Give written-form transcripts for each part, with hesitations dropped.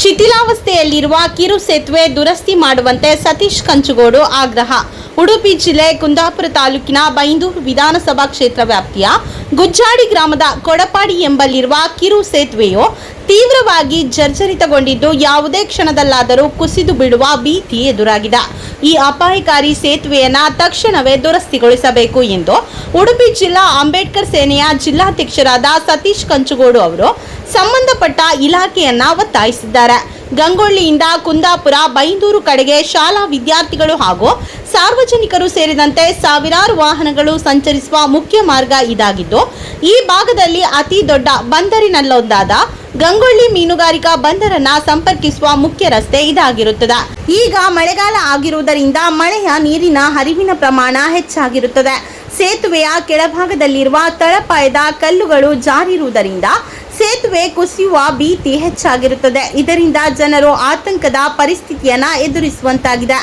ಶಿಥಿಲಾವಸ್ಥೆಯಲ್ಲಿರುವ ಕಿರು ಸೇತುವೆ ದುರಸ್ತಿ ಮಾಡುವಂತೆ ಸತೀಶ್ ಕಂಚುಗೋಡು ಆಗ್ರಹ. ಉಡುಪಿ ಜಿಲ್ಲೆ ಕುಂದಾಪುರ ತಾಲೂಕಿನ ಬೈಂದೂರು ವಿಧಾನಸಭಾ ಕ್ಷೇತ್ರ ವ್ಯಾಪ್ತಿಯ ಗುಜ್ಜಾಡಿ ಗ್ರಾಮದ ಕೊಡಪಾಡಿ ಎಂಬಲ್ಲಿರುವ ಕಿರು ಸೇತುವೆಯು ತೀವ್ರವಾಗಿ ಜರ್ಜರಿತಗೊಂಡಿದ್ದು ಯಾವುದೇ ಕ್ಷಣದಲ್ಲಾದರೂ ಕುಸಿದು ಬಿಡುವ ಭೀತಿ ಎದುರಾಗಿದೆ. ಈ ಅಪಾಯಕಾರಿ ಸೇತುವೆಯನ್ನು ತಕ್ಷಣವೇ ದುರಸ್ತಿಗೊಳಿಸಬೇಕು ಎಂದು ಉಡುಪಿ ಜಿಲ್ಲಾ ಅಂಬೇಡ್ಕರ್ ಸೇನೆಯ ಜಿಲ್ಲಾಧ್ಯಕ್ಷರಾದ ಸತೀಶ್ ಕಂಚುಗೋಡು ಅವರು ಸಂಬಂಧಪಟ್ಟ ಇಲಾಖೆಯನ್ನ ಒತ್ತಾಯಿಸಿದ್ದಾರೆ. ಗಂಗೊಳ್ಳಿಯಿಂದ ಕುಂದಾಪುರ ಬೈಂದೂರು ಕಡೆಗೆ ಶಾಲಾ ವಿದ್ಯಾರ್ಥಿಗಳು ಹಾಗೂ ಸಾರ್ವಜನಿಕರು ಸೇರಿದಂತೆ ಸಾವಿರಾರು ವಾಹನಗಳು ಸಂಚರಿಸುವ ಮುಖ್ಯ ಮಾರ್ಗ ಇದಾಗಿದ್ದು, ಈ ಭಾಗದಲ್ಲಿ ಅತಿ ದೊಡ್ಡ ಬಂದರಿನಲ್ಲೊಂದಾದ ಗಂಗೊಳ್ಳಿ ಮೀನುಗಾರಿಕಾ ಬಂದರನ್ನ ಸಂಪರ್ಕಿಸುವ ಮುಖ್ಯ ರಸ್ತೆ ಇದಾಗಿರುತ್ತದೆ. ಈಗ ಮಳೆಗಾಲ ಆಗಿರುವುದರಿಂದ ಮಳೆಯ ನೀರಿನ ಹರಿವಿನ ಪ್ರಮಾಣ ಹೆಚ್ಚಾಗಿರುತ್ತದೆ. ಸೇತುವೆಯ ಕೆಳಭಾಗದಲ್ಲಿರುವ ತಳಪಾಯದ ಕಲ್ಲುಗಳು ಜಾರಿರುವುದರಿಂದ ಸೇತುವೆ ಕುಸಿಯುವ ಭೀತಿ ಹೆಚ್ಚಾಗಿರುತ್ತದೆ. ಇದರಿಂದ ಜನರು ಆತಂಕದ ಪರಿಸ್ಥಿತಿಯನ್ನು ಎದುರಿಸುವಂತಾಗಿದೆ.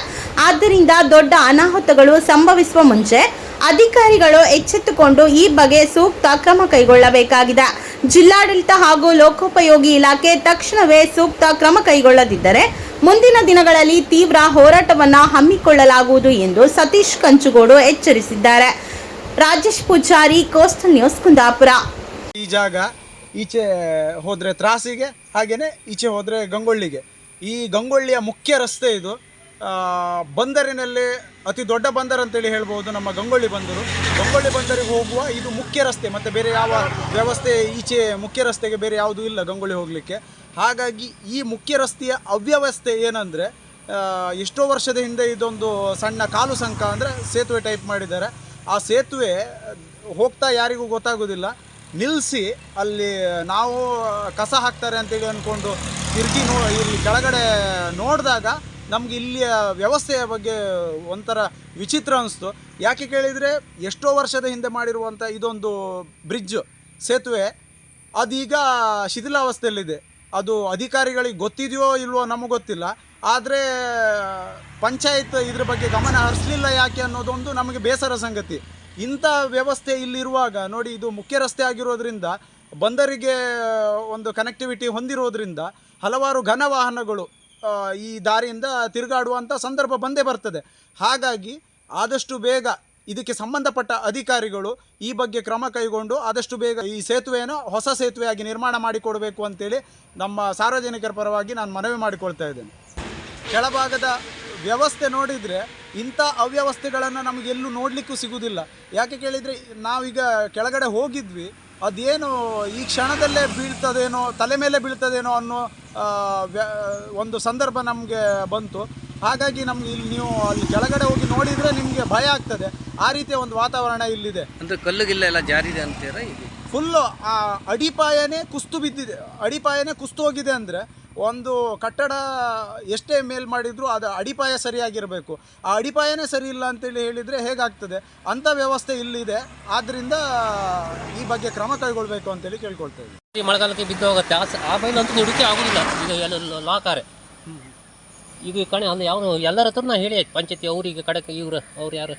ಆದ್ದರಿಂದ ದೊಡ್ಡ ಅನಾಹುತಗಳು ಸಂಭವಿಸುವ ಮುಂಚೆ ಅಧಿಕಾರಿಗಳು ಎಚ್ಚೆತ್ತುಕೊಂಡು ಈ ಬಗ್ಗೆ ಸೂಕ್ತ ಕ್ರಮ ಕೈಗೊಳ್ಳಬೇಕಾಗಿದೆ. ಜಿಲ್ಲಾಡಳಿತ ಹಾಗೂ ಲೋಕೋಪಯೋಗಿ ಇಲಾಖೆ ತಕ್ಷಣವೇ ಸೂಕ್ತ ಕ್ರಮ ಕೈಗೊಳ್ಳದಿದ್ದರೆ ಮುಂದಿನ ದಿನಗಳಲ್ಲಿ ತೀವ್ರ ಹೋರಾಟವನ್ನು ಹಮ್ಮಿಕೊಳ್ಳಲಾಗುವುದು ಎಂದು ಸತೀಶ್ ಕಂಚುಗೋಡು ಎಚ್ಚರಿಸಿದ್ದಾರೆ. Rajesh Pujari, coastal news, Kundapura. ಈ ಜಾಗ ಈಚೆ ಹೋದರೆ ತ್ರಾಸಿಗೆ, ಹಾಗೆಯೇ ಈಚೆ ಹೋದರೆ ಗಂಗೊಳ್ಳಿಗೆ. ಈ ಗಂಗೊಳ್ಳಿಯ ಮುಖ್ಯ ರಸ್ತೆ ಇದು. ಬಂದರಿನಲ್ಲಿ ಅತಿ ದೊಡ್ಡ ಬಂದರು ಅಂತೇಳಿ ಹೇಳ್ಬೋದು ನಮ್ಮ ಗಂಗೊಳ್ಳಿ ಬಂದರು. ಗಂಗೊಳ್ಳಿ ಬಂದರಿಗೆ ಹೋಗುವ ಇದು ಮುಖ್ಯ ರಸ್ತೆ, ಮತ್ತು ಬೇರೆ ಯಾವ ವ್ಯವಸ್ಥೆ ಈಚೆ ಮುಖ್ಯ ರಸ್ತೆಗೆ ಬೇರೆ ಯಾವುದೂ ಇಲ್ಲ ಗಂಗೊಳ್ಳಿ ಹೋಗಲಿಕ್ಕೆ. ಹಾಗಾಗಿ ಈ ಮುಖ್ಯ ರಸ್ತೆಯ ಅವ್ಯವಸ್ಥೆ ಏನಂದರೆ, ಎಷ್ಟೋ ವರ್ಷದ ಹಿಂದೆ ಇದೊಂದು ಸಣ್ಣ ಕಾಲು ಸಂಕ ಅಂದರೆ ಸೇತುವೆ ಟೈಪ್ ಮಾಡಿದ್ದಾರೆ. ಆ ಸೇತುವೆ ಹೋಗ್ತಾ ಯಾರಿಗೂ ಗೊತ್ತಾಗೋದಿಲ್ಲ. ನಿಲ್ಲಿಸಿ ಅಲ್ಲಿ ನಾವು ಕಸ ಹಾಕ್ತಾರೆ ಅಂತೇಳಿ ಅಂದ್ಕೊಂಡು ತಿರುಗಿ ಇಲ್ಲಿ ಕೆಳಗಡೆ ನೋಡಿದಾಗ ನಮಗೆ ಇಲ್ಲಿಯ ವ್ಯವಸ್ಥೆಯ ಬಗ್ಗೆ ಒಂಥರ ವಿಚಿತ್ರ ಅನಿಸ್ತು. ಯಾಕೆ ಕೇಳಿದರೆ, ಎಷ್ಟೋ ವರ್ಷದ ಹಿಂದೆ ಮಾಡಿರುವಂಥ ಇದೊಂದು ಬ್ರಿಡ್ಜ್ ಸೇತುವೆ ಅದೀಗ ಶಿಥಿಲಾವಸ್ಥೆಯಲ್ಲಿದೆ. ಅದು ಅಧಿಕಾರಿಗಳಿಗೆ ಗೊತ್ತಿದೆಯೋ ಇಲ್ವೋ ನಮಗೆ ಗೊತ್ತಿಲ್ಲ. ಆದರೆ ಪಂಚಾಯತ್ ಇದ್ರ ಬಗ್ಗೆ ಗಮನ ಹರಿಸಲಿಲ್ಲ ಯಾಕೆ ಅನ್ನೋದೊಂದು ನಮಗೆ ಬೇಸರ ಸಂಗತಿ. ಇಂಥ ವ್ಯವಸ್ಥೆ ಇಲ್ಲಿರುವಾಗ ನೋಡಿ, ಇದು ಮುಖ್ಯ ರಸ್ತೆ ಆಗಿರೋದ್ರಿಂದ ಬಂದರಿಗೆ ಒಂದು ಕನೆಕ್ಟಿವಿಟಿ ಹೊಂದಿರೋದ್ರಿಂದ ಹಲವಾರು ಘನ ವಾಹನಗಳು ಈ ದಾರಿಯಿಂದ ತಿರುಗಾಡುವಂಥ ಸಂದರ್ಭ ಬಂದೇ ಬರ್ತದೆ. ಹಾಗಾಗಿ ಆದಷ್ಟು ಬೇಗ ಇದಕ್ಕೆ ಸಂಬಂಧಪಟ್ಟ ಅಧಿಕಾರಿಗಳು ಈ ಬಗ್ಗೆ ಕ್ರಮ ಕೈಗೊಂಡು ಆದಷ್ಟು ಬೇಗ ಈ ಸೇತುವೆಯನ್ನು ಹೊಸ ಸೇತುವೆಯಾಗಿ ನಿರ್ಮಾಣ ಮಾಡಿಕೊಡಬೇಕು ಅಂತೇಳಿ ನಮ್ಮ ಸಾರ್ವಜನಿಕರ ಪರವಾಗಿ ನಾನು ಮನವಿ ಮಾಡಿಕೊಳ್ತಾ ಇದ್ದೇನೆ. ಕೆಳಭಾಗದ ವ್ಯವಸ್ಥೆ ನೋಡಿದರೆ ಇಂಥ ಅವ್ಯವಸ್ಥೆಗಳನ್ನು ನಮಗೆಲ್ಲೂ ನೋಡಲಿಕ್ಕೂ ಸಿಗುವುದಿಲ್ಲ. ಯಾಕೆ ಕೇಳಿದರೆ, ನಾವೀಗ ಕೆಳಗಡೆ ಹೋಗಿದ್ವಿ, ಅದೇನು ಈ ಕ್ಷಣದಲ್ಲೇ ಬೀಳ್ತದೇನೋ, ತಲೆ ಮೇಲೆ ಬೀಳ್ತದೇನೋ ಅನ್ನೋ ಒಂದು ಸಂದರ್ಭ ನಮಗೆ ಬಂತು. ಹಾಗಾಗಿ ನಮ್ಗೆ ಇಲ್ಲಿ ನೀವು ಅಲ್ಲಿ ಕೆಳಗಡೆ ಹೋಗಿ ನೋಡಿದರೆ ನಿಮಗೆ ಭಯ ಆಗ್ತದೆ. ಆ ರೀತಿಯ ಒಂದು ವಾತಾವರಣ ಇಲ್ಲಿದೆ. ಅಂದರೆ ಕಲ್ಲುಗಿಲ್ಲ ಎಲ್ಲ ಜಾರಿದೆ ಅಂತೀರಾ? ಇದು ಫುಲ್ಲು ಅಡಿಪಾಯನೇ ಕುಸ್ತು ಬಿದ್ದಿದೆ, ಅಡಿಪಾಯನೇ ಕುಸ್ತು ಹೋಗಿದೆ. ಅಂದರೆ ಒಂದು ಕಟ್ಟಡ ಎಷ್ಟೇ ಮೇಲ್ ಮಾಡಿದರೂ ಅದು ಅಡಿಪಾಯ ಸರಿಯಾಗಿರಬೇಕು. ಆ ಅಡಿಪಾಯನೇ ಸರಿ ಇಲ್ಲ ಅಂತೇಳಿ ಹೇಳಿದರೆ ಹೇಗಾಗ್ತದೆ? ಅಂಥ ವ್ಯವಸ್ಥೆ ಇಲ್ಲಿದೆ. ಆದ್ದರಿಂದ ಈ ಬಗ್ಗೆ ಕ್ರಮ ಕೈಗೊಳ್ಳಬೇಕು ಅಂತೇಳಿ ಕೇಳ್ಕೊಳ್ತಾ ಇದ್ದೀವಿ. ಮಳೆಗಾಲಕ್ಕೆ ಬಿದ್ದು ಹೋಗುತ್ತೆ. ಆ ಬೈಲಂತೂ ಹುಡುಕಿ ಆಗೋದಿಲ್ಲ. ಈಗ ಎಲ್ಲ ಲಾಕಾರೆ ಈಗ ಕಣೆ ಅಂದ್ರೆ ಯಾವ ಎಲ್ಲರ ಹತ್ರ ನಾ ಹೇಳಿ ಆಯ್ತು, ಪಂಚಾಯತಿ ಅವರಿಗೆ ಕಡೆಗೆ ಇವರು ಅವ್ರು ಯಾರು.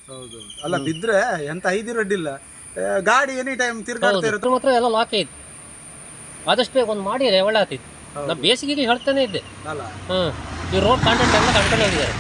ಹೌದು, ಅಲ್ಲ ಬಿದ್ದರೆ ಎಂತ ಐದಿರಡ್ಡಿಲ್ಲ, ಗಾಡಿ ಎನಿ ಟೈಮ್ ತಿರ್ಗಾಡ್ತಾ ಇರುತ್ತೆ. ಮಾತ್ರ ಎಲ್ಲ ಲಾಕ್ ಐತಿ. ಆದಷ್ಟು ಬೇಗ ಒಂದು ಮಾಡಿ ಒಳ್ಳೆ ಆಗ್ತೈತಿ. ನಾ ಬೇಸಿಗೆಗೆ ಹೇಳ್ತಾನೆ ಇದ್ದೆ. ಈ ರೋಡ್ ಕಾಂಟ್ರಾಕ್ಟ್ ಎಲ್ಲ ಕಂಡ್ಕೊಂಡು ಹೋಗಿದ್ದಾರೆ.